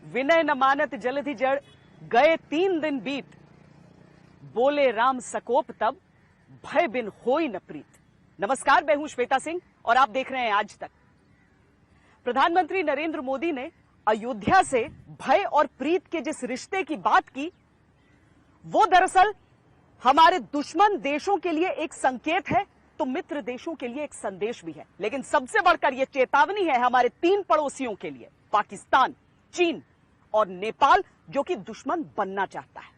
विनय न मानत जलधि जड़, गए 3 दिन बीत। बोले राम सकोप तब, भय बिन होई न प्रीत। नमस्कार, मैं हूं श्वेता सिंह और आप देख रहे हैं आज तक। प्रधानमंत्री नरेंद्र मोदी ने अयोध्या से भय और प्रीत के जिस रिश्ते की बात की, वो दरअसल हमारे दुश्मन देशों के लिए एक संकेत है, तो मित्र देशों के लिए एक संदेश भी है। लेकिन सबसे बढ़कर यह चेतावनी है हमारे 3 पड़ोसियों के लिए, पाकिस्तान, चीन और नेपाल, जो कि दुश्मन बनना चाहता है।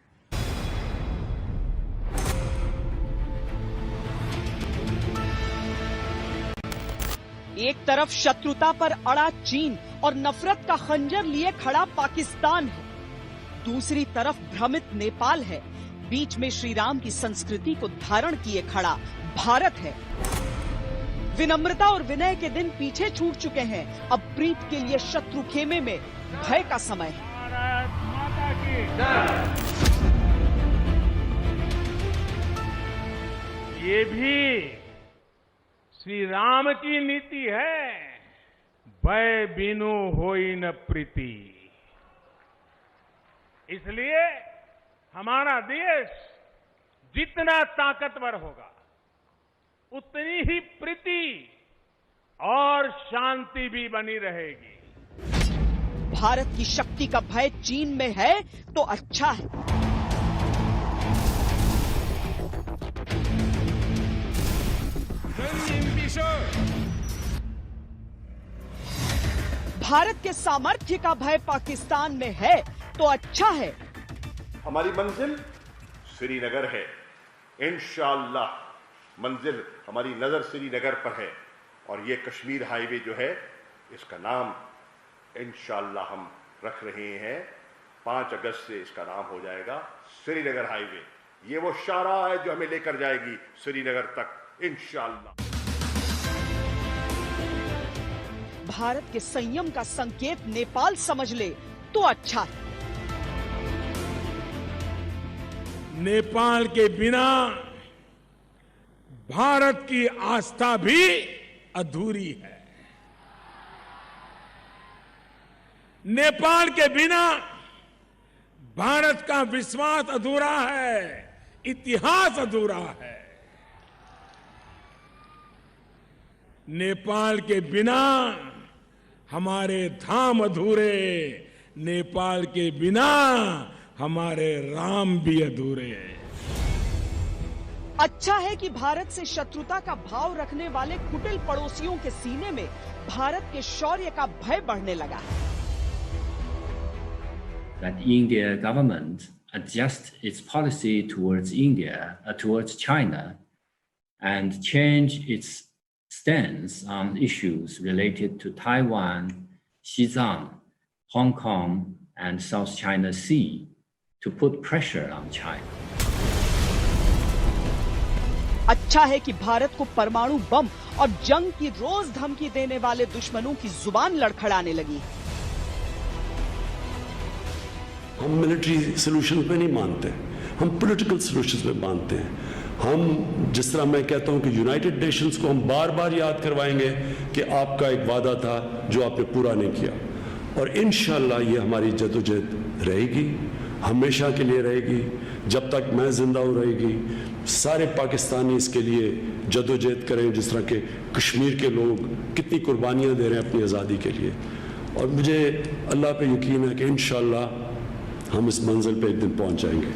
एक तरफ शत्रुता पर अड़ा चीन और नफरत का खंजर लिए खड़ा पाकिस्तान है, दूसरी तरफ भ्रमित नेपाल है, बीच में श्री राम की संस्कृति को धारण किए खड़ा भारत है। विनम्रता और विनय के दिन पीछे छूट चुके हैं, अब प्रीत के लिए शत्रु खेमे में भय का समय है। भारत माता की जय। ये भी श्री राम की नीति है, भय बिनु होई न प्रीति। इसलिए हमारा देश जितना ताकतवर होगा, उतनी ही प्रीति और शांति भी बनी रहेगी। भारत की शक्ति का भय चीन में है तो अच्छा है। भारत के सामर्थ्य का भय पाकिस्तान में है तो अच्छा है। हमारी मंजिल श्रीनगर है, इंशाअल्लाह मंजिल हमारी नजर श्रीनगर पर है, और ये कश्मीर हाईवे जो है, इसका नाम इंशाअल्लाह हम रख रहे हैं। 5 अगस्त से इसका नाम हो जाएगा श्रीनगर हाईवे। ये वो शाहराह है जो हमें लेकर जाएगी श्रीनगर तक इंशाअल्लाह। भारत के संयम का संकेत नेपाल समझ ले तो अच्छा है। नेपाल के बिना भारत की आस्था भी अधूरी है। नेपाल के बिना भारत का विश्वास अधूरा है, इतिहास अधूरा है। नेपाल के बिना हमारे धाम अधूरे, नेपाल के बिना हमारे राम भी अधूरे हैं। अच्छा है कि भारत से शत्रुता का भाव रखने वाले कुटिल पड़ोसियों के सीने में भारत के शौर्य का भय बढ़ने लगा है। That India government adjust its policy towards India, towards China, and change its stance on issues related to Taiwan, Xizang, Hong Kong, and South China Sea to put pressure on China. अच्छा है कि भारत को परमाणु बम और जंग की रोज धमकी देने वाले दुश्मनों की जुबान लड़खड़ाने लगी है। हम मिलिट्री सोल्यूशन पे नहीं मानते, हम पॉलिटिकल सॉल्यूशंस पे मानते हैं। हम जिस तरह मैं कहता हूं कि यूनाइटेड नेशंस को हम बार बार याद करवाएंगे कि आपका एक वादा था जो आपने पूरा नहीं किया, और इंशाअल्लाह ये हमारी जद्दोजहद रहेगी, हमेशा के लिए रहेगी। जब तक मैं जिंदा हूं रहेगी, सारे पाकिस्तानी इसके लिए जद्दोजहद करें, जिस तरह के कश्मीर के लोग कितनी कुर्बानियां दे रहे हैं अपनी आज़ादी के लिए। और मुझे अल्लाह पे यकीन है कि इंशाअल्लाह हम इस मंजिल पे एक दिन पहुंच जाएंगे।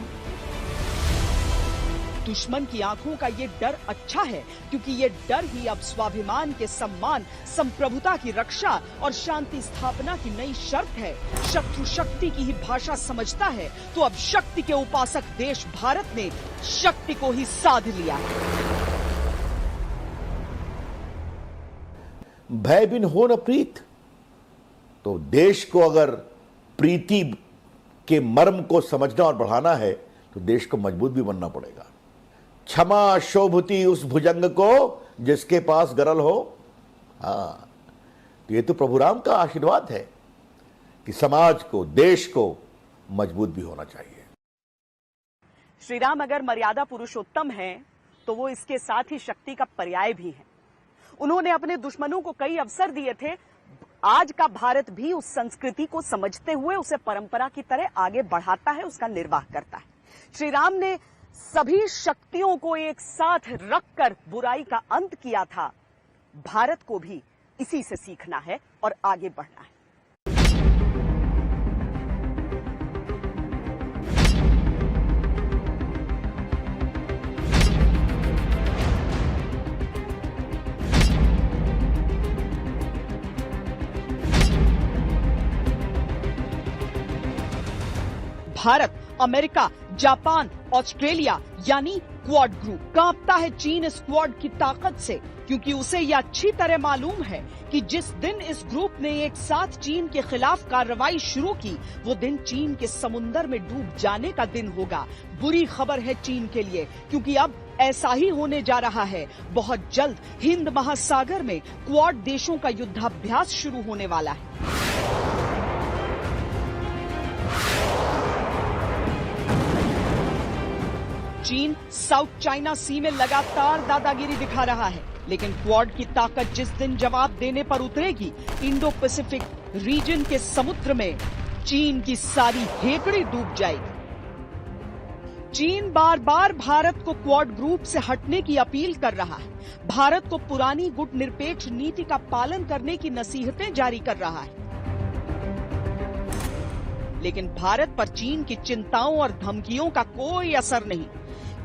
दुश्मन की आंखों का ये डर अच्छा है, क्योंकि ये डर ही अब स्वाभिमान के सम्मान, संप्रभुता की रक्षा और शांति स्थापना की नई शर्त है। शत्रु शक्ति की ही भाषा समझता है, तो अब शक्ति के उपासक देश भारत ने शक्ति को ही साध लिया है। भय बिन हो न प्रीत, तो देश को अगर प्रीति के मर्म को समझना और बढ़ाना है तो देश को मजबूत भी बनना पड़ेगा। क्षमा शोभती उस भुजंग को जिसके पास गरल हो। हाँ, ये तो प्रभु राम का आशीर्वाद है कि समाज को, देश को मजबूत भी होना चाहिए। श्री राम अगर मर्यादा पुरुषोत्तम हैं, तो वो इसके साथ ही शक्ति का पर्याय भी हैं। उन्होंने अपने दुश्मनों को कई अवसर दिए थे आज का भारत भी उस संस्कृति को समझते हुए उसे परंपरा की तरह आगे बढ़ाता है, उसका निर्वाह करता है। श्री राम ने सभी शक्तियों को एक साथ रखकर बुराई का अंत किया था। भारत को भी इसी से सीखना है और आगे बढ़ना है। भारत, अमेरिका, जापान, ऑस्ट्रेलिया यानी क्वाड ग्रुप कांपता है चीन इस क्वाड की ताकत से, क्योंकि उसे यह अच्छी तरह मालूम है कि जिस दिन इस ग्रुप ने एक साथ चीन के खिलाफ कार्रवाई शुरू की, वो दिन चीन के समुंदर में डूब जाने का दिन होगा। बुरी खबर है चीन के लिए, क्योंकि अब ऐसा ही होने जा रहा है। बहुत जल्द हिंद महासागर में क्वाड देशों का युद्धाभ्यास शुरू होने वाला है। चीन साउथ चाइना सी में लगातार दादागिरी दिखा रहा है, लेकिन क्वाड की ताकत जिस दिन जवाब देने पर उतरेगी, इंडो पैसिफिक रीजन के समुद्र में चीन की सारी हेकड़ी डूब जाएगी। चीन बार बार भारत को क्वाड ग्रुप से हटने की अपील कर रहा है। भारत को पुरानी गुट निरपेक्ष नीति का पालन करने की नसीहतें जारी कर रहा है, लेकिन भारत पर चीन की चिंताओं और धमकियों का कोई असर नहीं।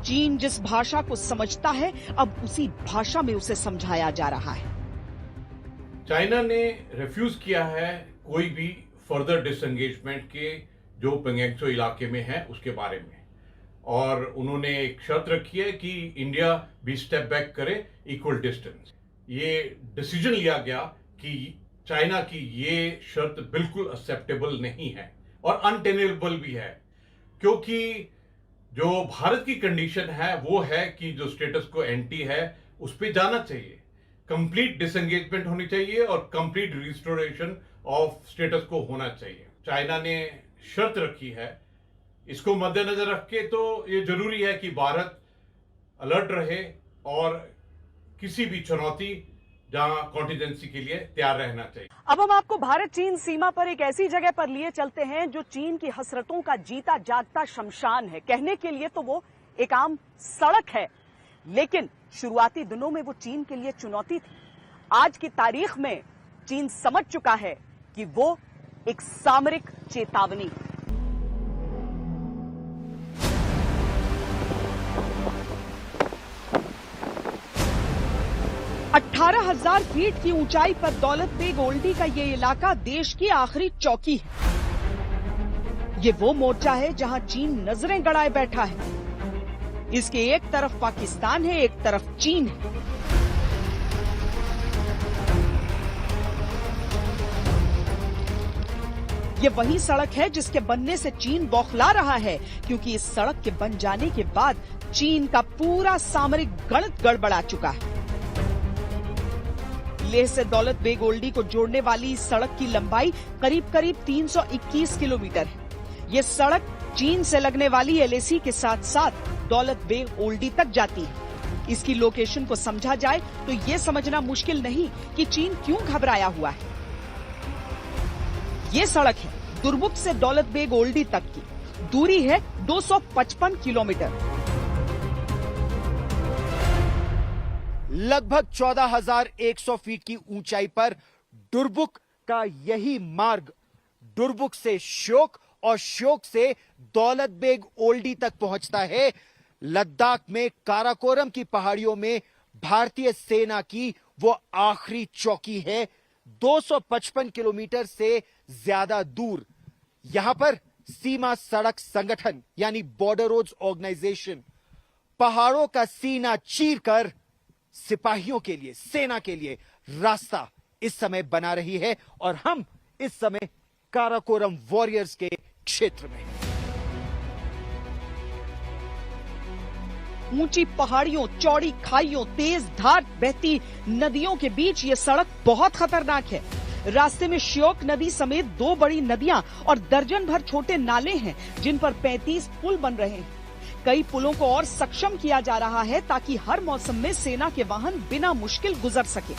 चीन जिस भाषा को समझता है, अब उसी भाषा में उसे समझाया जा रहा है। चाइना ने रिफ्यूज किया है कोई भी फर्दर डिसएंगेजमेंट के जो पेंगेंगसो इलाके में है उसके बारे में, और उन्होंने एक शर्त रखी है कि इंडिया भी स्टेप बैक करे इक्वल डिस्टेंस। ये डिसीजन लिया गया कि चाइना की ये शर्त बिल्कुल एक्सेप्टेबल नहीं है और अनटेनेबल भी है, क्योंकि जो भारत की कंडीशन है वो है कि जो स्टेटस को एंटी है उस पे जाना चाहिए, कंप्लीट डिसएंगेजमेंट होनी चाहिए और कंप्लीट रिस्टोरेशन ऑफ स्टेटस को होना चाहिए। चाइना ने शर्त रखी है, इसको मद्देनजर रख के तो ये जरूरी है कि भारत अलर्ट रहे और किसी भी चुनौती जहां कॉन्टिजेंसी के लिए तैयार रहना चाहिए। अब हम आपको भारत चीन सीमा पर एक ऐसी जगह पर लिए चलते हैं जो चीन की हसरतों का जीता जागता शमशान है। कहने के लिए तो वो एक आम सड़क है, लेकिन शुरुआती दिनों में वो चीन के लिए चुनौती थी। आज की तारीख में चीन समझ चुका है कि वो एक सामरिक चेतावनी है। 18,000 फीट की ऊंचाई पर दौलत बेग ओल्डी का ये इलाका देश की आखिरी चौकी है। ये वो मोर्चा है जहां चीन नजरें गड़ाए बैठा है। इसके एक तरफ पाकिस्तान है, एक तरफ चीन है। ये वही सड़क है जिसके बनने से चीन बौखला रहा है, क्योंकि इस सड़क के बन जाने के बाद चीन का पूरा सामरिक गणित गड़बड़ा चुका है। लेह से दौलत बेग ओल्डी को जोड़ने वाली इस सड़क की लंबाई करीब करीब 321 किलोमीटर है। ये सड़क चीन से लगने वाली एलएसी के साथ साथ दौलत बेग ओल्डी तक जाती है। इसकी लोकेशन को समझा जाए तो ये समझना मुश्किल नहीं कि चीन क्यों घबराया हुआ है। ये सड़क है दुर्बुक से दौलत बेग ओल्डी तक की, दूरी है 255 किलोमीटर। लगभग 14,100 फीट की ऊंचाई पर दुर्बुक का यही मार्ग दुर्बुक से श्योक और श्योक से दौलत बेग ओल्डी तक पहुंचता है। लद्दाख में काराकोरम की पहाड़ियों में भारतीय सेना की वो आखिरी चौकी है। 255 किलोमीटर से ज्यादा दूर यहां पर सीमा सड़क संगठन यानी बॉर्डर रोड्स ऑर्गेनाइजेशन पहाड़ों का सीना चीरकर सिपाहियों के लिए, सेना के लिए रास्ता इस समय बना रही है, और हम इस समय काराकोरम वॉरियर्स के क्षेत्र में। ऊंची पहाड़ियों, चौड़ी खाइयों, तेज धार बहती नदियों के बीच ये सड़क बहुत खतरनाक है। रास्ते में श्योक नदी समेत 2 बड़ी नदियां और दर्जन भर छोटे नाले हैं, जिन पर 35 पुल बन रहे हैं। कई पुलों को और सक्षम किया जा रहा है ताकि हर मौसम में सेना के वाहन बिना मुश्किल गुजर सके।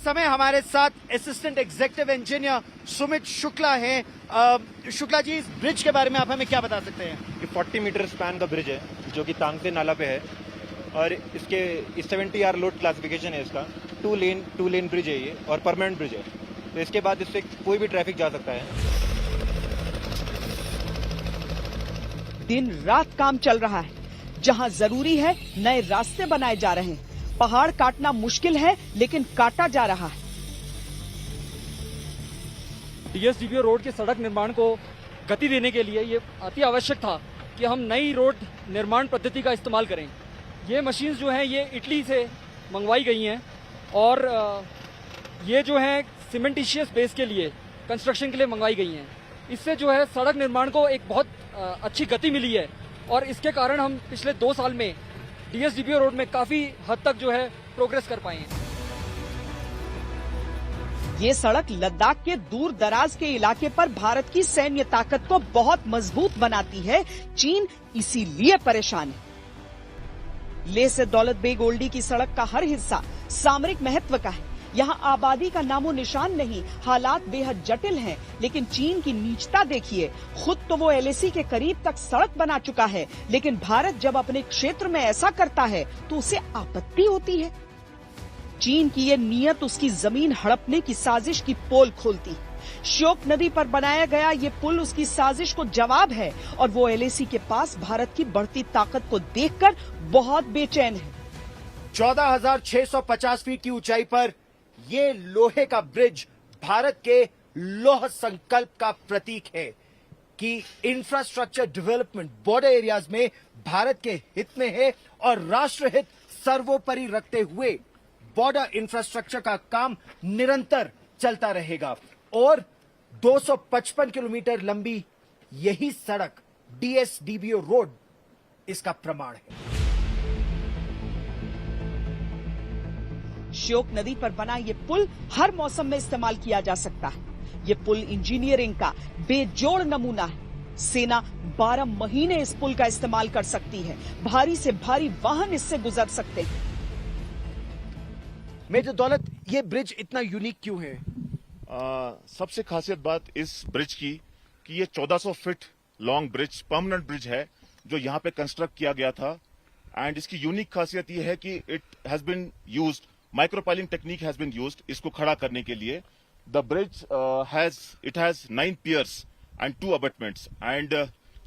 समय हमारे साथ assistant executive engineer Sumit Shukla हैं। शुक्ला जी, इस ब्रिज के बारे में आप हमें क्या बता सकते हैं? ये 40 मीटर स्पैन का ब्रिज है जो कि तांगते नाला पे है और इसके 70R लोड क्लासिफिकेशन है इसका। टू लेन ब्रिज है ये और परमानेंट ब्रिज है, तो इसके बाद इससे कोई भी ट्रैफिक जा सकता है। दिन रात काम चल रहा है। जहां जरूरी है नए रास्ते बनाए जा रहे हैं। पहाड़ काटना मुश्किल है लेकिन काटा जा रहा है। डीएसडीपीओ रोड के सड़क निर्माण को गति देने के लिए ये अति आवश्यक था कि हम नई रोड निर्माण पद्धति का इस्तेमाल करें। ये मशीन्स जो हैं ये इटली से मंगवाई गई हैं और ये जो है सीमेंटिशियस बेस के लिए कंस्ट्रक्शन के लिए मंगवाई गई हैं। इससे जो है सड़क निर्माण को एक बहुत अच्छी गति मिली है और इसके कारण हम पिछले 2 साल में डीएसडीपीओ रोड में काफी हद तक जो है प्रोग्रेस कर पाए हैं। ये सड़क लद्दाख के दूर दराज के इलाके पर भारत की सैन्य ताकत को बहुत मजबूत बनाती है। चीन इसीलिए परेशान है। लेह से दौलत बेग ओल्डी की सड़क का हर हिस्सा सामरिक महत्व का है। यहाँ आबादी का नामो निशान नहीं। हालात बेहद जटिल हैं, लेकिन चीन की नीचता देखिए। खुद तो वो एलएसी के करीब तक सड़क बना चुका है, लेकिन भारत जब अपने क्षेत्र में ऐसा करता है तो उसे आपत्ति होती है। चीन की ये नीयत उसकी जमीन हड़पने की साजिश की पोल खोलती है। श्योक नदी पर बनाया गया ये पुल उसकी साजिश को जवाब है और वो एलएसी के पास भारत की बढ़ती ताकत को देखकर बहुत बेचैन है। 14,650 फीट की ऊंचाई पर ये लोहे का ब्रिज भारत के लौह संकल्प का प्रतीक है कि इंफ्रास्ट्रक्चर डेवलपमेंट बॉर्डर एरियाज में भारत के हित में है और राष्ट्र हित सर्वोपरि रखते हुए बॉर्डर इंफ्रास्ट्रक्चर का काम निरंतर चलता रहेगा। और 255 किलोमीटर लंबी यही सड़क डीएसडीपीओ रोड इसका प्रमाण है। श्योक नदी पर बना ये पुल हर मौसम में इस्तेमाल किया जा सकता है। ये पुल इंजीनियरिंग का बेजोड़ नमूना है। सेना 12 महीने इस पुल का इस्तेमाल कर सकती है। भारी से भारी वाहन इससे गुजर सकते हैं। मेजर दौलत, ये ब्रिज इतना यूनिक क्यों है? सबसे खासियत बात इस ब्रिज की कि ये 1400 feet long bridge permanent bridge है जो यहाँ पे कंस्ट्रक्ट किया गया था। एंड इसकी यूनिक खासियत ये है कि it has been used, micropiling technique has been used इसको खड़ा करने के लिए। The bridge has 9 piers and 2 abutments and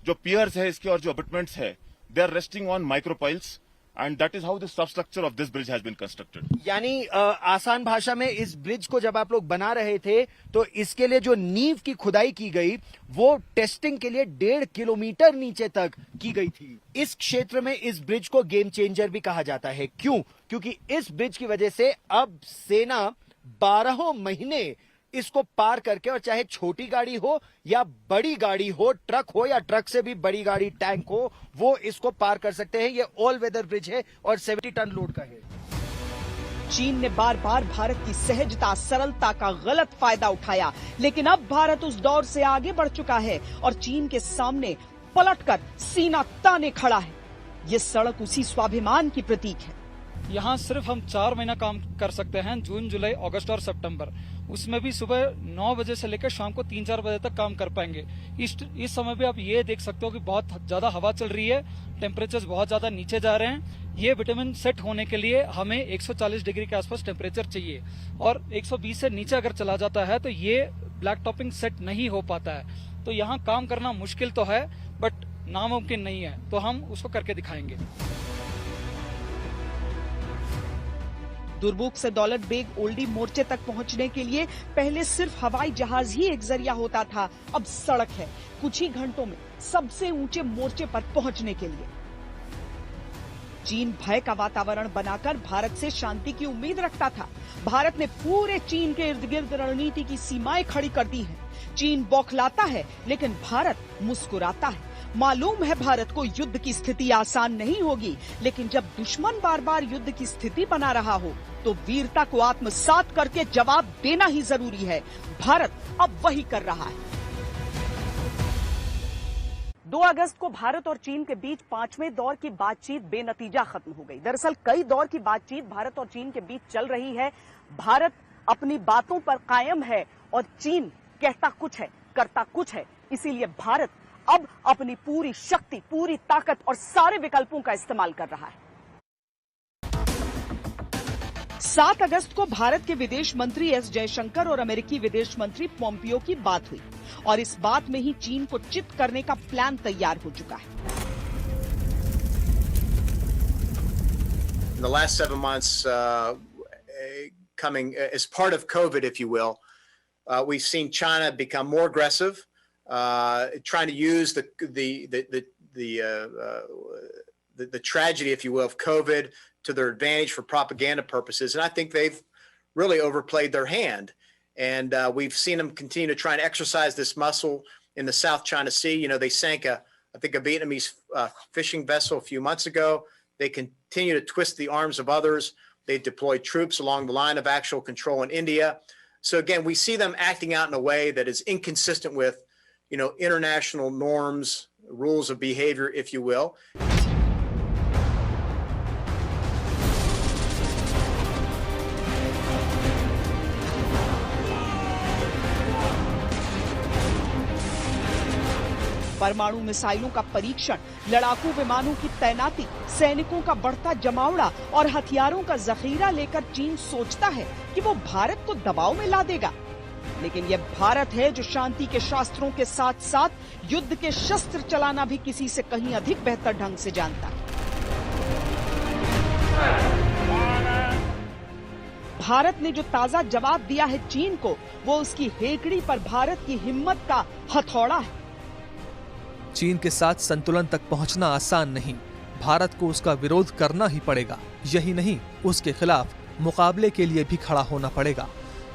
जो पियर्स है इसके और जो अबटमेंट्स है they are resting on micropiles and that is how the substructure of this bridge has been constructed. यानी आसान भाषा में इस ब्रिज को जब आप लोग बना रहे थे तो इसके लिए जो नींव की खुदाई की गई वो टेस्टिंग के लिए 1.5 किलोमीटर नीचे तक की गई थी। इस क्षेत्र में इस ब्रिज को गेम चेंजर भी कहा जाता है। क्यों? क्योंकि इस ब्रिज की वजह से अब सेना 12 महीने इसको पार करके, और चाहे छोटी गाड़ी हो या बड़ी गाड़ी हो, ट्रक हो या ट्रक से भी बड़ी गाड़ी टैंक हो, वो इसको पार कर सकते हैं। ये ऑल वेदर ब्रिज है और 70 टन लोड का है। चीन ने बार बार भारत की सहजता, सरलता का गलत फायदा उठाया, लेकिन अब भारत उस दौर से आगे बढ़ चुका है और चीन के सामने पलटकर सीना ताने खड़ा है। ये सड़क उसी स्वाभिमान की प्रतीक है। यहाँ सिर्फ हम 4 महीना काम कर सकते हैं, जून, जुलाई, अगस्त और सितंबर। उसमें भी सुबह 9 बजे से लेकर शाम को 3-4 बजे तक काम कर पाएंगे। इस समय भी आप ये देख सकते हो कि बहुत ज्यादा हवा चल रही है, टेम्परेचर बहुत ज्यादा नीचे जा रहे हैं। ये विटामिन सेट होने के लिए हमें 140 डिग्री के आसपास टेम्परेचर चाहिए और 120 से नीचे अगर चला जाता है तो ये ब्लैक टॉपिंग सेट नहीं हो पाता है। तो यहाँ काम करना मुश्किल तो है बट नामुमकिन नहीं है, तो हम उसको करके दिखाएंगे। दुर्बुक से दौलत बेग ओल्डी मोर्चे तक पहुंचने के लिए पहले सिर्फ हवाई जहाज ही एक जरिया होता था, अब सड़क है। कुछ ही घंटों में सबसे ऊंचे मोर्चे पर पहुंचने के लिए। चीन भय का वातावरण बनाकर भारत से शांति की उम्मीद रखता था। भारत ने पूरे चीन के इर्द गिर्द रणनीति की सीमाएं खड़ी कर दी हैं। चीन बौखलाता है लेकिन भारत मुस्कुराता है। मालूम है भारत को युद्ध की स्थिति आसान नहीं होगी, लेकिन जब दुश्मन बार बार युद्ध की स्थिति बना रहा हो तो वीरता को आत्मसात करके जवाब देना ही जरूरी है। भारत अब वही कर रहा है। 2 अगस्त को भारत और चीन के बीच 5वें दौर की बातचीत बेनतीजा खत्म हो गई। दरअसल कई दौर की बातचीत भारत और चीन के बीच चल रही है। भारत अपनी बातों पर कायम है और चीन कहता कुछ है, करता कुछ है। इसीलिए भारत अब अपनी पूरी शक्ति, पूरी ताकत और सारे विकल्पों का इस्तेमाल कर रहा है। 7 अगस्त को भारत के विदेश मंत्री एस जयशंकर और अमेरिकी विदेश मंत्री पोम्पियो की बात हुई और इस बात में ही चीन को चित करने का प्लान तैयार हो चुका है। In the last 7 months, coming as part of COVID, if you will, we've seen China become more aggressive, trying to use the tragedy, if you will, of COVID to their advantage for propaganda purposes. And I think they've really overplayed their hand. And we've seen them continue to try and exercise this muscle in the South China Sea. You know, they sank a Vietnamese fishing vessel a few months ago. They continue to twist the arms of others. They deploy troops along the line of actual control in India. So again, we see them acting out in a way that is inconsistent with, you know, international norms, rules of behavior, if you will. परमाणु मिसाइलों का परीक्षण, लड़ाकू विमानों की तैनाती, सैनिकों का बढ़ता जमावड़ा और हथियारों का जखीरा लेकर चीन सोचता है कि वो भारत को दबाव में ला देगा। लेकिन यह भारत है जो शांति के शास्त्रों के साथ साथ युद्ध के शस्त्र चलाना भी किसी से कहीं अधिक बेहतर ढंग से जानता है। भारत ने जो ताजा जवाब दिया है चीन को, वो उसकी हेकड़ी पर भारत की हिम्मत का हथौड़ा है। चीन के साथ संतुलन तक पहुंचना आसान नहीं, भारत को उसका विरोध करना ही पड़ेगा। यही नहीं, उसके खिलाफ मुकाबले के लिए भी खड़ा होना पड़ेगा।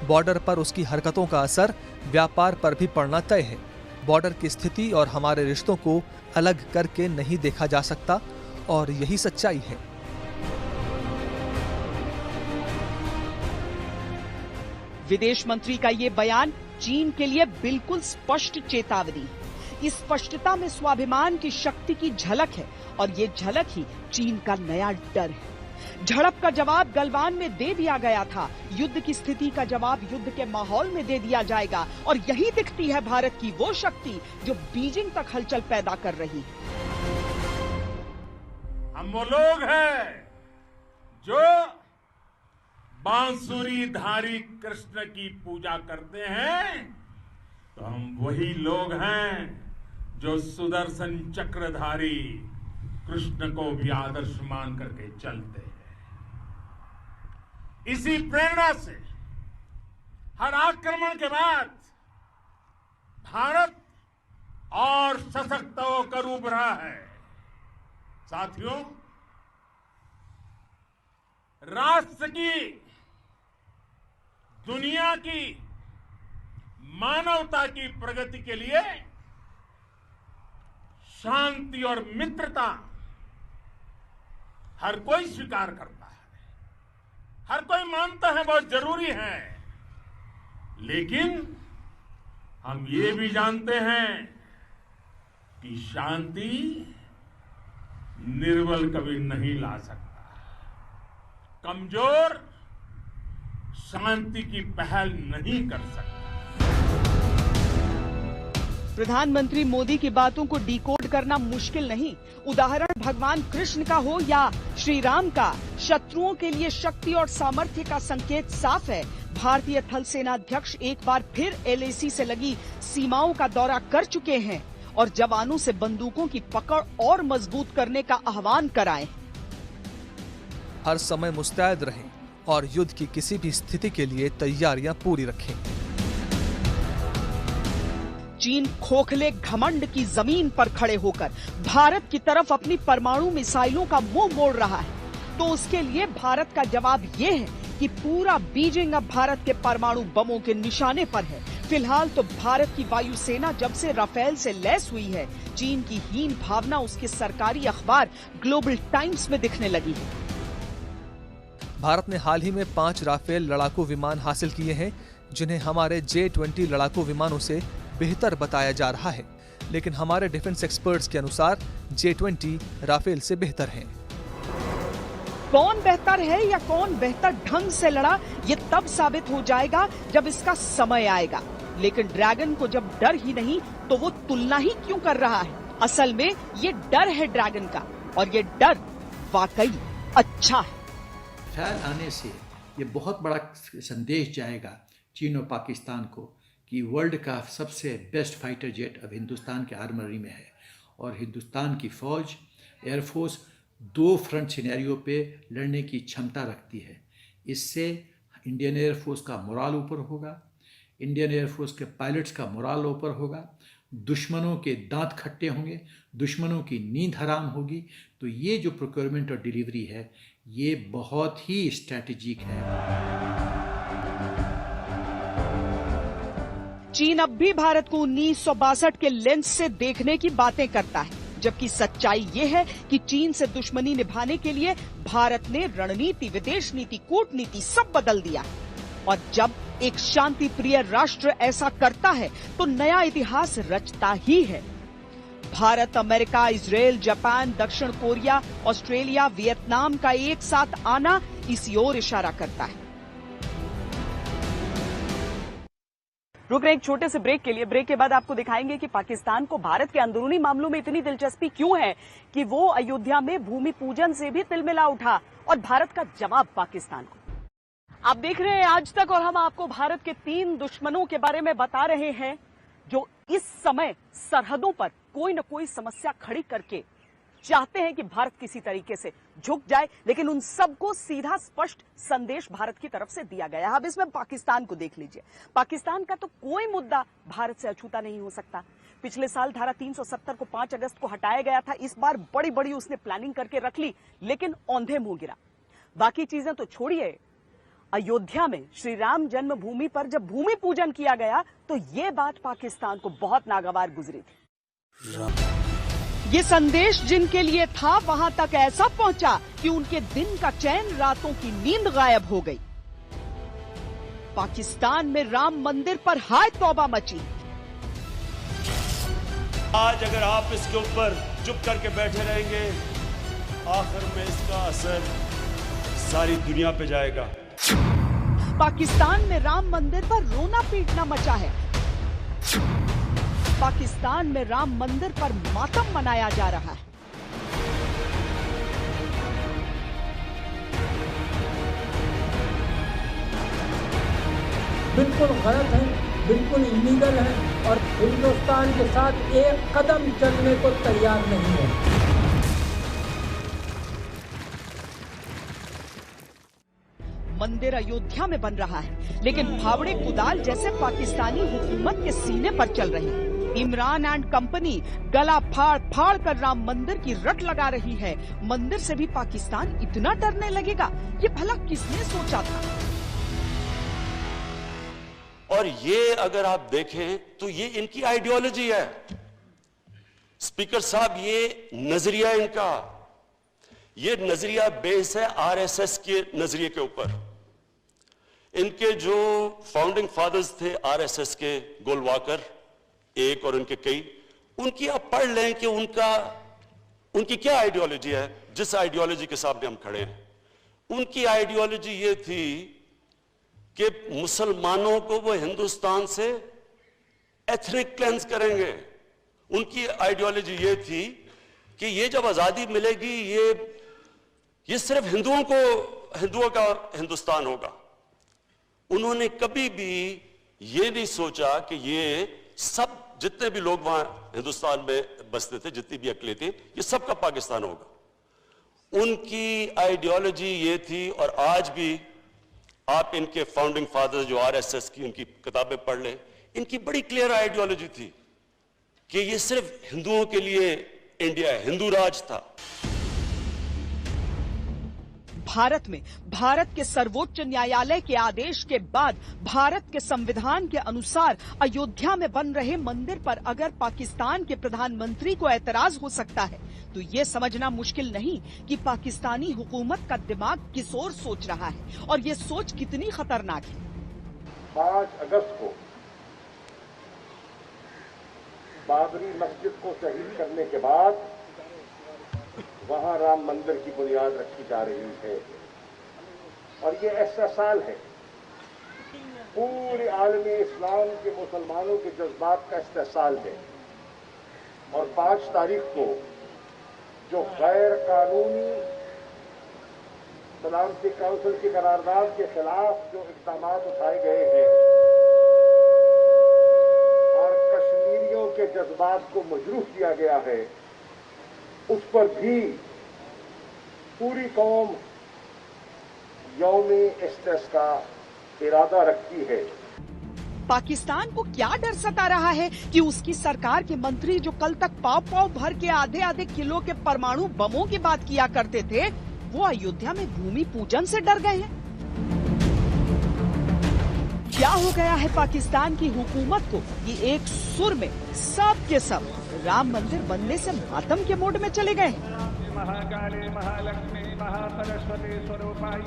बॉर्डर पर उसकी हरकतों का असर व्यापार पर भी पड़ना तय है। बॉर्डर की स्थिति और हमारे रिश्तों को अलग करके नहीं देखा जा सकता और यही सच्चाई है। विदेश मंत्री का ये बयान चीन के लिए बिल्कुल स्पष्ट चेतावनी है। इस स्पष्टता में स्वाभिमान की शक्ति की झलक है और ये झलक ही चीन का नया डर है। झड़प का जवाब गलवान में दे दिया गया था, युद्ध की स्थिति का जवाब युद्ध के माहौल में दे दिया जाएगा और यही दिखती है भारत की वो शक्ति जो बीजिंग तक हलचल पैदा कर रही है। हम वो लोग हैं जो बांसुरी धारी कृष्ण की पूजा करते हैं, तो हम वही लोग हैं जो सुदर्शन चक्रधारी कृष्ण को भी आदर्श मान करके चलते हैं। इसी प्रेरणा से हर आक्रमण के बाद भारत और सशक्त होकर उभरा है। साथियों, राष्ट्र की, दुनिया की, मानवता की प्रगति के लिए शांति और मित्रता हर कोई स्वीकार करता है, हर कोई मानता है बहुत जरूरी है। लेकिन हम ये भी जानते हैं कि शांति निर्बल कभी नहीं ला सकता। कमजोर शांति की पहल नहीं कर सकता। प्रधानमंत्री मोदी की बातों को डिकोड करना मुश्किल नहीं। उदाहरण भगवान कृष्ण का हो या श्री राम का, शत्रुओं के लिए शक्ति और सामर्थ्य का संकेत साफ है। भारतीय थल सेना अध्यक्ष एक बार फिर LAC से लगी सीमाओं का दौरा कर चुके हैं और जवानों से बंदूकों की पकड़ और मजबूत करने का आह्वान कराए। हर समय मुस्तैद रहें और युद्ध की किसी भी स्थिति के लिए तैयारियां पूरी रखें। चीन खोखले घमंड की जमीन पर खड़े होकर भारत की तरफ अपनी परमाणु मिसाइलों का मुंह मोड़ रहा है, तो उसके लिए भारत का जवाब ये है कि पूरा बीजिंग अब भारत के परमाणु बमों के निशाने पर है। फिलहाल तो भारत की वायुसेना जब से राफेल से लैस हुई है, चीन की हीन भावना उसके सरकारी अखबार ग्लोबल टाइम्स में दिखने लगी है। भारत ने हाल ही में 5 राफेल लड़ाकू विमान हासिल किए हैं, जिन्हें हमारे J-20 लड़ाकू विमानों से बेहतर बताया जा रहा है। लेकिन हमारे डिफेंस एक्सपर्ट्स के अनुसार J-20 राफेल से बेहतर हैं। कौन बेहतर है या कौन बेहतर ढंग से लड़ा, ये तब साबित हो जाएगा जब इसका समय आएगा। लेकिन ड्रैगन को जब डर ही नहीं तो वो तुलना ही क्यों कर रहा है? असल में ये डर है ड्रैगन का, और ये डर वाकई अच्छा है। ख्याल आने से ये बहुत बड़ा संदेश जाएगा चीन और पाकिस्तान को कि वर्ल्ड का सबसे बेस्ट फाइटर जेट अब हिंदुस्तान के आर्मरी में है, और हिंदुस्तान की फौज, एयरफोर्स 2 फ्रंट सिनेरियो पे लड़ने की क्षमता रखती है। इससे इंडियन एयरफोर्स का मोराल ऊपर होगा, इंडियन एयरफोर्स के पायलट्स का मोराल ऊपर होगा, दुश्मनों के दांत खट्टे होंगे, दुश्मनों की नींद हराम होगी। तो ये जो प्रोक्योरमेंट और डिलीवरी है ये बहुत ही स्ट्रैटेजिक है। चीन अब भी भारत को 1962 के लेंस से देखने की बातें करता है, जबकि सच्चाई ये है कि चीन से दुश्मनी निभाने के लिए भारत ने रणनीति, विदेश नीति, कूटनीति सब बदल दिया। और जब एक शांति प्रिय राष्ट्र ऐसा करता है तो नया इतिहास रचता ही है। भारत, अमेरिका, इजराइल, जापान, दक्षिण कोरिया, ऑस्ट्रेलिया, वियतनाम का एक साथ आना इसी ओर इशारा करता है। रुक रहे एक छोटे से ब्रेक के लिए। ब्रेक के बाद आपको दिखाएंगे कि पाकिस्तान को भारत के अंदरूनी मामलों में इतनी दिलचस्पी क्यों है कि वो अयोध्या में भूमि पूजन से भी तिलमिला उठा, और भारत का जवाब पाकिस्तान को। आप देख रहे हैं आज तक, और हम आपको भारत के 3 दुश्मनों के बारे में बता रहे हैं जो इस समय सरहदों पर कोई न कोई समस्या खड़ी करके चाहते हैं कि भारत किसी तरीके से झुक जाए, लेकिन उन सबको सीधा स्पष्ट संदेश भारत की तरफ से दिया गया है। अब इसमें पाकिस्तान को देख लीजिए। पाकिस्तान का तो कोई मुद्दा भारत से अछूता नहीं हो सकता। पिछले साल धारा 370 को 5 अगस्त को हटाया गया था। इस बार बड़ी बड़ी उसने प्लानिंग करके रख ली, लेकिन औंधे मुंह गिरा। बाकी चीजें तो छोड़िए, अयोध्या में श्री राम जन्मभूमि पर जब भूमि पूजन किया गया तो ये बात पाकिस्तान को बहुत नागवार गुजरी थी। ये संदेश जिनके लिए था वहां तक ऐसा पहुंचा कि उनके दिन का चैन, रातों की नींद गायब हो गई। पाकिस्तान में राम मंदिर पर हाय तौबा मची। आज अगर आप इसके ऊपर चुप करके बैठे रहेंगे, आखिर में इसका असर सारी दुनिया पे जाएगा। पाकिस्तान में राम मंदिर पर रोना पीटना मचा है। पाकिस्तान में राम मंदिर पर मातम मनाया जा रहा है। बिल्कुल गलत है, बिल्कुल इलीगल है, और हिंदुस्तान के साथ एक कदम चलने को तैयार नहीं है। मंदिर अयोध्या में बन रहा है, लेकिन फावड़े कुदाल जैसे पाकिस्तानी हुकूमत के सीने पर चल रहे हैं। इमरान एंड कंपनी गला फाड़ फाड़ कर राम मंदिर की रट लगा रही है। मंदिर से भी पाकिस्तान इतना डरने लगेगा, ये भला किसने सोचा था? और ये अगर आप देखें तो ये इनकी आइडियोलॉजी है। स्पीकर साहब, ये नजरिया इनका, ये नजरिया बेस है आरएसएस के नजरिए के ऊपर। इनके जो फाउंडिंग फादर्स थे आरएसएस के, गोलवाकर एक और उनके कई, उनकी आप पढ़ लें कि उनकी क्या आइडियोलॉजी है, जिस आइडियोलॉजी के सामने हम खड़े हैं। उनकी आइडियोलॉजी ये थी कि मुसलमानों को वो हिंदुस्तान से एथनिक क्लेंस करेंगे। उनकी आइडियोलॉजी ये थी कि ये जब आजादी मिलेगी ये सिर्फ हिंदुओं का हिंदुस्तान होगा। उन्होंने कभी भी ये नहीं सोचा कि ये सब जितने भी लोग वहां हिंदुस्तान में बसते थे, जितनी भी अकलियतें, ये सबका पाकिस्तान होगा। उनकी आइडियोलॉजी ये थी, और आज भी आप इनके फाउंडिंग फादर्स जो आरएसएस की उनकी किताबें पढ़ लें, इनकी बड़ी क्लियर आइडियोलॉजी थी कि ये सिर्फ हिंदुओं के लिए इंडिया है, हिंदू राज था। भारत में भारत के सर्वोच्च न्यायालय के आदेश के बाद भारत के संविधान के अनुसार अयोध्या में बन रहे मंदिर पर अगर पाकिस्तान के प्रधानमंत्री को ऐतराज हो सकता है, तो ये समझना मुश्किल नहीं कि पाकिस्तानी हुकूमत का दिमाग किस ओर सोच रहा है और ये सोच कितनी खतरनाक है। 5 अगस्त को बाबरी मस्जिद को शहीद करने के बाद वहां राम मंदिर की बुनियाद रखी जा रही है। और ये ऐसा साल है, पूरे आलमी इस्लाम के मुसलमानों के जज्बात का इस्तेसाल है। और 5 तारीख को जो गैर कानूनी सलामती काउंसिल की करारदाद के खिलाफ जो इक़दाम उठाए गए हैं और कश्मीरियों के जज्बात को मजरूह किया गया है, उस पर भी पूरी कौम यौम इस्तिस्क़ा का इरादा रखती है। पाकिस्तान को क्या डर सता रहा है कि उसकी सरकार के मंत्री जो कल तक पाव भर के आधे किलो के परमाणु बमों की बात किया करते थे, वो अयोध्या में भूमि पूजन से डर गए हैं। क्या हो गया है पाकिस्तान की हुकूमत को कि एक सुर में सब के सब राम मंदिर बनने से मातम के मोड में चले गए हैं। महाकाली महालक्ष्मी महासरस्वती स्वरूपाय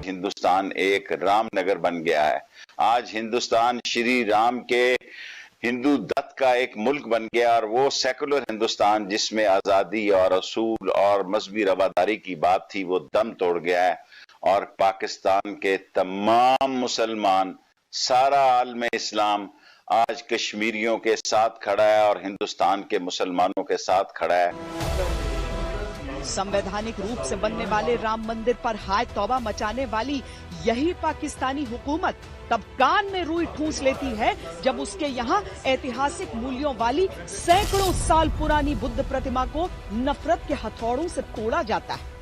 हिंदुस्तान एक राम नगर बन गया है। आज हिंदुस्तान श्री राम के हिंदू दत्त का एक मुल्क बन गया, और वो सेकुलर हिंदुस्तान जिसमें आजादी और असूल और मजहबी रवादारी की बात थी, वो दम तोड़ गया है। और पाकिस्तान के तमाम मुसलमान, सारा आलम इस्लाम आज कश्मीरियों के साथ खड़ा है और हिंदुस्तान के मुसलमानों के साथ खड़ा है। संवैधानिक रूप से बनने वाले राम मंदिर पर हाय तौबा मचाने वाली यही पाकिस्तानी हुकूमत तब कान में रुई ठूंस लेती है जब उसके यहाँ ऐतिहासिक मूल्यों वाली सैकड़ों साल पुरानी बुद्ध प्रतिमा को नफरत के हथौड़ों से तोड़ा जाता है।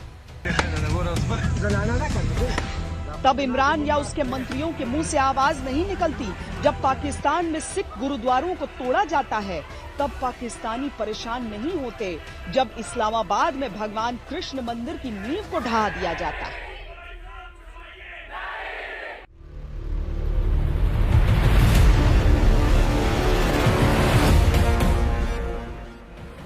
तब इमरान या उसके मंत्रियों के मुंह से आवाज नहीं निकलती। जब पाकिस्तान में सिख गुरुद्वारों को तोड़ा जाता है, तब पाकिस्तानी परेशान नहीं होते। जब इस्लामाबाद में भगवान कृष्ण मंदिर की नींव को ढहा दिया जाता है।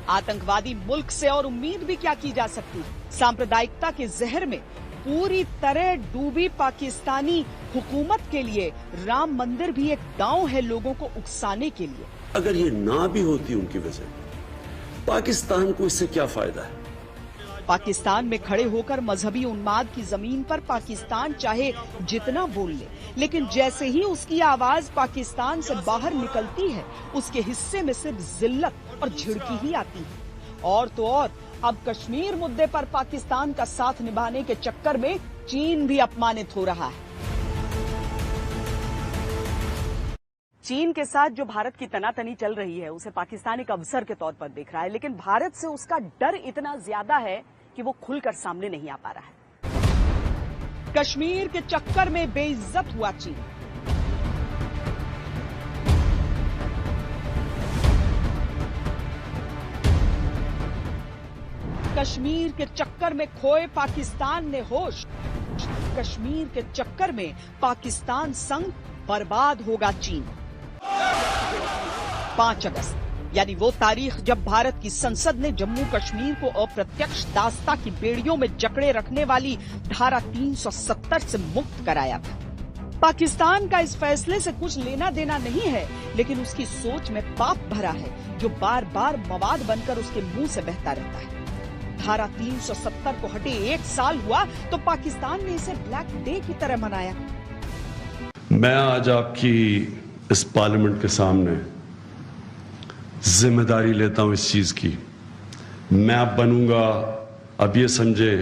आतंकवादी मुल्क से और उम्मीद भी क्या की जा सकती। सांप्रदायिकता के जहर में पूरी तरह डूबी पाकिस्तानी हुकूमत के लिए राम मंदिर भी एक दांव है लोगों को उकसाने के लिए। अगर ये ना भी होती उनकी वजह, पाकिस्तान को इससे क्या फायदा है? पाकिस्तान में खड़े होकर मजहबी उन्माद की जमीन पर पाकिस्तान चाहे जितना बोल ले, लेकिन जैसे ही उसकी आवाज पाकिस्तान से बाहर निकलती है, उसके हिस्से में सिर्फ जिल्लत और झिड़की ही आती है। और तो और अब कश्मीर मुद्दे पर पाकिस्तान का साथ निभाने के चक्कर में चीन भी अपमानित हो रहा है। चीन के साथ जो भारत की तनातनी चल रही है, उसे पाकिस्तान एक अवसर के तौर पर देख रहा है, लेकिन भारत से उसका डर इतना ज्यादा है कि वो खुलकर सामने नहीं आ पा रहा है। कश्मीर के चक्कर में बेइज्जत हुआ चीन। कश्मीर के चक्कर में खोए पाकिस्तान ने होश। कश्मीर के चक्कर में पाकिस्तान संग बर्बाद होगा चीन। 5 अगस्त यानी वो तारीख जब भारत की संसद ने जम्मू कश्मीर को अप्रत्यक्ष दास्ता की बेड़ियों में जकड़े रखने वाली धारा 370 से मुक्त कराया था। पाकिस्तान का इस फैसले से कुछ लेना देना नहीं है, लेकिन उसकी सोच में पाप भरा है जो बार बार मवाद बनकर उसके मुंह से बहता रहता है। धारा 370 को हटे 1 साल हुआ तो पाकिस्तान ने इसे ब्लैक डे की तरह मनाया। मैं आज आपकी इस पार्लियामेंट के सामने जिम्मेदारी लेता हूं इस चीज की। मैं अब बनूंगा, अब ये समझे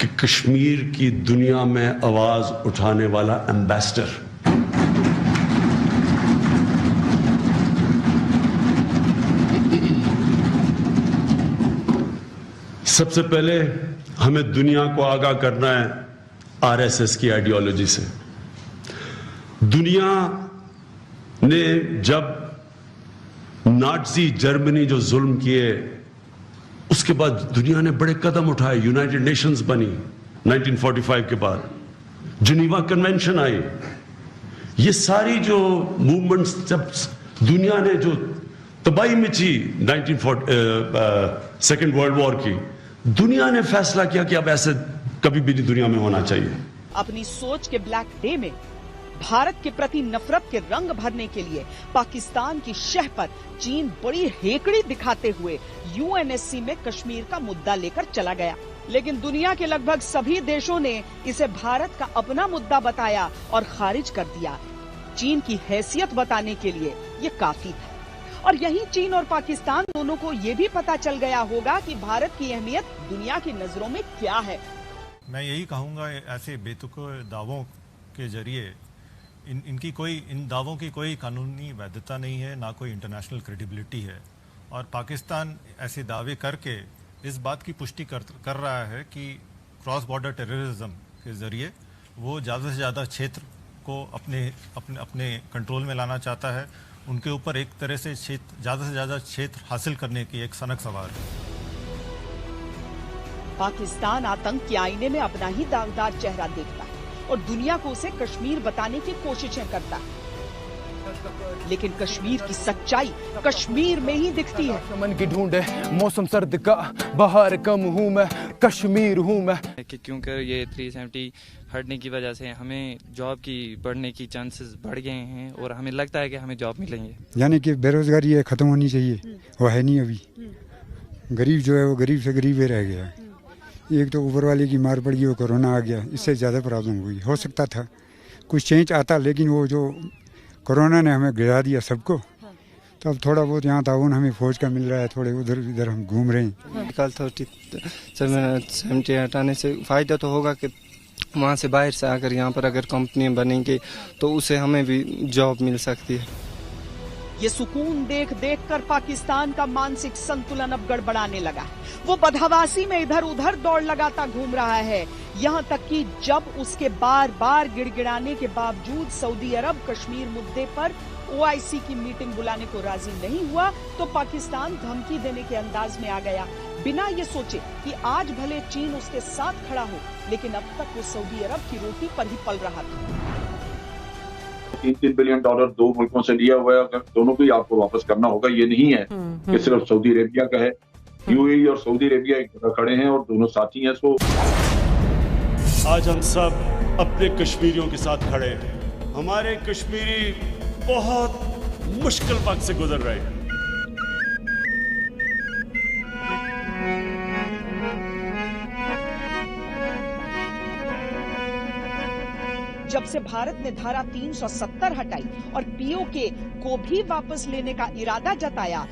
कि कश्मीर की दुनिया में आवाज उठाने वाला एम्बेसडर। सबसे पहले हमें दुनिया को आगाह करना है आरएसएस की आइडियोलॉजी से। दुनिया ने जब नाज़ी जर्मनी जो जुल्म किए, उसके बाद दुनिया ने बड़े कदम उठाए। यूनाइटेड नेशंस बनी 1945 के बाद, जिनीवा कन्वेंशन आई। ये सारी जो मूवमेंट्स, जब दुनिया ने जो तबाही मची 2nd वर्ल्ड वॉर की, दुनिया ने फैसला किया कि अब ऐसे कभी भी दुनिया में होना चाहिए। अपनी सोच के ब्लैक डे में भारत के प्रति नफरत के रंग भरने के लिए पाकिस्तान की शह पर चीन बड़ी हेकड़ी दिखाते हुए यूएनएससी में कश्मीर का मुद्दा लेकर चला गया। लेकिन दुनिया के लगभग सभी देशों ने इसे भारत का अपना मुद्दा बताया और खारिज कर दिया। चीन की हैसियत बताने के लिए ये काफी था। और यहीं चीन और पाकिस्तान दोनों को ये भी पता चल गया होगा कि भारत की अहमियत दुनिया की नजरों में क्या है। मैं यही कहूँगा, ऐसे बेतुके दावों के जरिए इन दावों की कोई कानूनी वैधता नहीं है, ना कोई इंटरनेशनल क्रेडिबिलिटी है। और पाकिस्तान ऐसे दावे करके इस बात की पुष्टि कर रहा है कि क्रॉस बॉर्डर टेररिज्म के जरिए वो ज़्यादा से ज़्यादा क्षेत्र को अपने कंट्रोल में लाना चाहता है। उनके ऊपर एक तरह से ज़्यादा से ज़्यादा क्षेत्र हासिल करने की एक सनक सवार है। पाकिस्तान आतंक के आईने में अपना ही दागदार चेहरा देखता है और दुनिया को उसे कश्मीर बताने की कोशिशें करता है। लेकिन कश्मीर की सच्चाई कश्मीर में ही दिखती है। मन की ढूंढ है, मौसम सर्द का, बाहर कम हूँ मैं, कश्मीर हूँ मैं। क्योंकि ये 370 हटने की वजह से हमें जॉब की बढ़ने की चांसेस बढ़ गए हैं और हमें लगता है कि हमें जॉब मिलेंगे। यानी कि बेरोजगारी है खत्म होनी चाहिए, वो है नहीं अभी। गरीब जो है वो गरीब से गरीब ही रह गया। एक तो ऊपर वाले की मार पड़ गई, वो कोरोना आ गया, इससे ज़्यादा प्रॉब्लम हुई। हो सकता था कुछ चेंज आता, लेकिन वो जो कोरोना ने हमें गिरा दिया सबको। तो अब थोड़ा बहुत यहाँ ताउन हमें फौज का मिल रहा है, थोड़े उधर इधर हम घूम रहे हैं। कल 70 हटाने से फ़ायदा तो होगा कि वहाँ से बाहर से आकर यहाँ पर अगर कंपनियाँ बनेंगी तो उसे हमें भी जॉब मिल सकती है। ये सुकून देख देख कर पाकिस्तान का मानसिक संतुलन अब गड़बड़ाने लगा। वो बदहवासी में इधर उधर दौड़ लगाता घूम रहा है। यहाँ तक कि जब उसके बार बार गिड़गिड़ाने के बावजूद सऊदी अरब कश्मीर मुद्दे पर OIC की मीटिंग बुलाने को राजी नहीं हुआ तो पाकिस्तान धमकी देने के अंदाज में आ गया, बिना ये सोचे कि आज भले चीन उसके साथ खड़ा हो, लेकिन अब तक वो सऊदी अरब की रोटी पर ही पल रहा था। $3 बिलियन दो मुल्कों से लिया हुआ है, अगर दोनों को ही आपको वापस करना होगा। ये नहीं है कि सिर्फ सऊदी अरेबिया का है। UAE और सऊदी अरेबिया एक जगह खड़े हैं और दोनों साथी हैं। सो आज हम सब अपने कश्मीरियों के साथ खड़े हैं। हमारे कश्मीरी बहुत मुश्किल वक्त से गुजर रहे हैं। जब से भारत ने धारा 370 हटाई और POK को भी वापस लेने का इरादा जताया,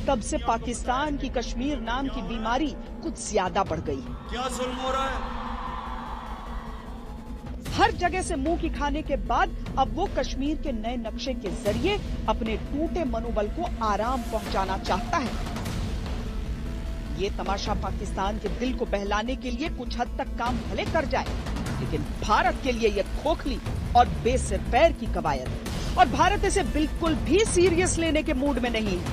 तब से पाकिस्तान की कश्मीर नाम की बीमारी कुछ ज्यादा बढ़ गई। क्या जुल्म हो रहा है? हर जगह से मुंह की खाने के बाद अब वो कश्मीर के नए नक्शे के जरिए अपने टूटे मनोबल को आराम पहुंचाना चाहता है। ये तमाशा पाकिस्तान के दिल को बहलाने के लिए कुछ हद तक काम भले कर जाए, लेकिन भारत के लिए यह खोखली और बेसिर पैर की कवायद है और भारत इसे बिल्कुल भी सीरियस लेने के मूड में नहीं है।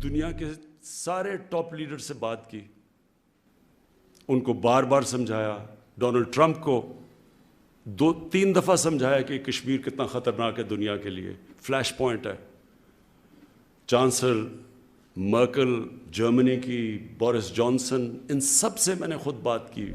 दुनिया के सारे टॉप लीडर से बात की, उनको बार बार समझाया। डोनाल्ड ट्रंप को 2-3 दफा समझाया कि कश्मीर कितना खतरनाक है दुनिया के लिए, फ्लैश पॉइंट है। चांसलर मर्कल, जर्मनी की बोरिस जॉनसन, इन सब से मैंने खुद बात की।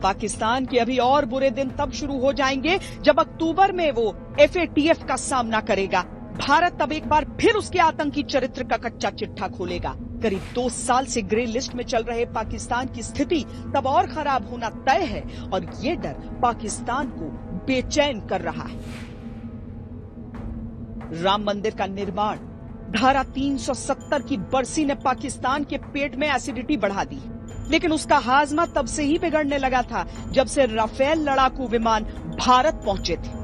पाकिस्तान के अभी और बुरे दिन तब शुरू हो जाएंगे जब अक्टूबर में वो FATF का सामना करेगा। भारत तब एक बार फिर उसके आतंकी चरित्र का कच्चा चिट्ठा खोलेगा। करीब 2 साल से ग्रे लिस्ट में चल रहे पाकिस्तान की स्थिति तब और खराब होना तय है और ये डर पाकिस्तान को बेचैन कर रहा है। राम मंदिर का निर्माण, धारा 370 की बरसी ने पाकिस्तान के पेट में एसिडिटी बढ़ा दी, लेकिन उसका हाजमा तब से ही बिगड़ने लगा था जब से राफेल लड़ाकू विमान भारत पहुंचे थे।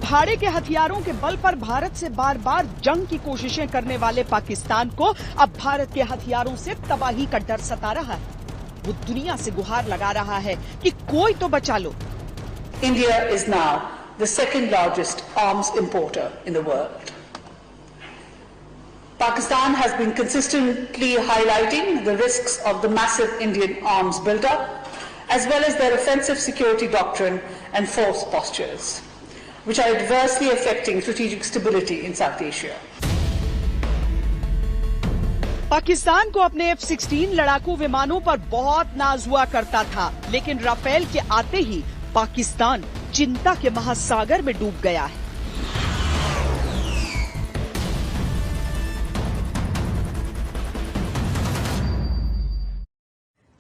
भाड़े के हथियारों के बल पर भारत से बार बार जंग की कोशिशें करने वाले पाकिस्तान को अब भारत के हथियारों से तबाही का डर सता रहा है। वो दुनिया से गुहार लगा रहा है कि कोई तो बचा लो। India is now the second largest arms importer in the world. Pakistan has been consistently highlighting the risks of the massive Indian arms buildup, as well as their offensive security doctrine and force postures. which are adversely affecting strategic stability in South Asia. Pakistan को अपने F-16 लड़ाकू विमानों पर बहुत नाज हुआ करता था, लेकिन राफेल के आते ही पाकिस्तान चिंता के महासागर में डूब गया है।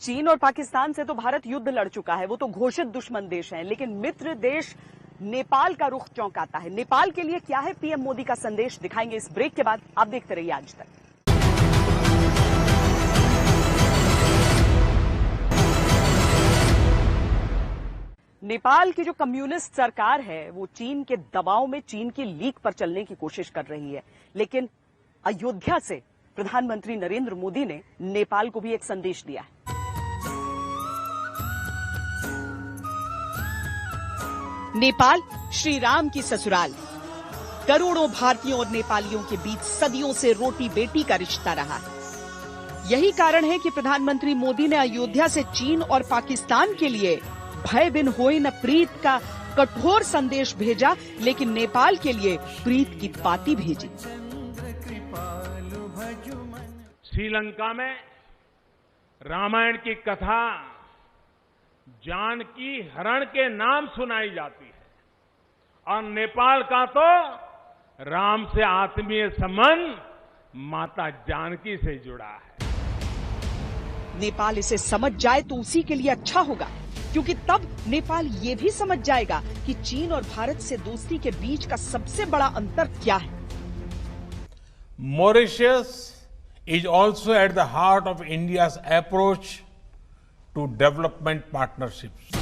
चीन और पाकिस्तान से तो भारत युद्ध लड़ चुका है, वो तो घोषित दुश्मन देश हैं, लेकिन मित्र देश नेपाल का रुख चौंकाता है। नेपाल के लिए क्या है पीएम मोदी का संदेश, दिखाएंगे इस ब्रेक के बाद। आप देखते रहिए आज तक। नेपाल की जो कम्युनिस्ट सरकार है वो चीन के दबाव में चीन की लीक पर चलने की कोशिश कर रही है, लेकिन अयोध्या से प्रधानमंत्री नरेंद्र मोदी ने नेपाल को भी एक संदेश दिया है। नेपाल श्री राम की ससुराल, करोड़ों भारतीयों और नेपालियों के बीच सदियों से रोटी बेटी का रिश्ता रहा है। यही कारण है कि प्रधानमंत्री मोदी ने अयोध्या से चीन और पाकिस्तान के लिए भय बिन होई न प्रीत का कठोर संदेश भेजा, लेकिन नेपाल के लिए प्रीत की पाती भेजी। श्रीलंका में रामायण की कथा जानकी हरण के नाम सुनाई जाती है और नेपाल का तो राम से आत्मीय संबंध माता जानकी से जुड़ा है। नेपाल इसे समझ जाए तो उसी के लिए अच्छा होगा, क्योंकि तब नेपाल ये भी समझ जाएगा कि चीन और भारत से दोस्ती के बीच का सबसे बड़ा अंतर क्या है। Mauritius is also at the heart of India's approach to development partnerships.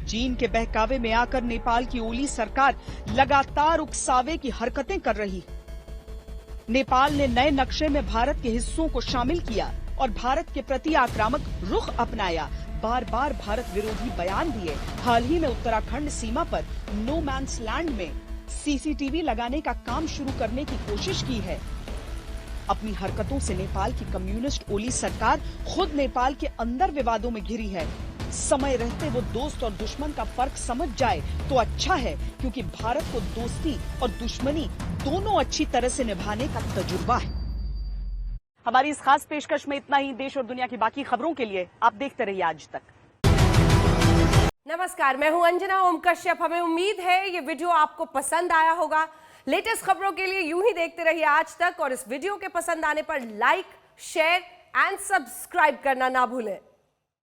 चीन के बहकावे में आकर नेपाल की ओली सरकार लगातार उकसावे की हरकतें कर रही। नेपाल ने नए नक्शे में भारत के हिस्सों को शामिल किया और भारत के प्रति आक्रामक रुख अपनाया। बार बार भारत विरोधी बयान दिए। हाल ही में उत्तराखंड सीमा पर नो मैन्स लैंड में सीसीटीवी लगाने का काम शुरू करने की कोशिश की है। अपनी हरकतों से नेपाल की कम्युनिस्ट ओली सरकार खुद नेपाल के अंदर विवादों में घिरी है। समय रहते वो दोस्त और दुश्मन का फर्क समझ जाए तो अच्छा है, क्योंकि भारत को दोस्ती और दुश्मनी दोनों अच्छी तरह से निभाने का तजुर्बा है। हमारी इस खास पेशकश में इतना ही। देश और दुनिया की बाकी खबरों के लिए आप देखते रहिए आज तक। नमस्कार, मैं हूं अंजना ओम कश्यप। हमें उम्मीद है ये वीडियो आपको पसंद आया होगा। लेटेस्ट खबरों के लिए यूं ही देखते रहिए आज तक और इस वीडियो के पसंद आने पर लाइक, शेयर एंड सब्सक्राइब करना ना भूलें।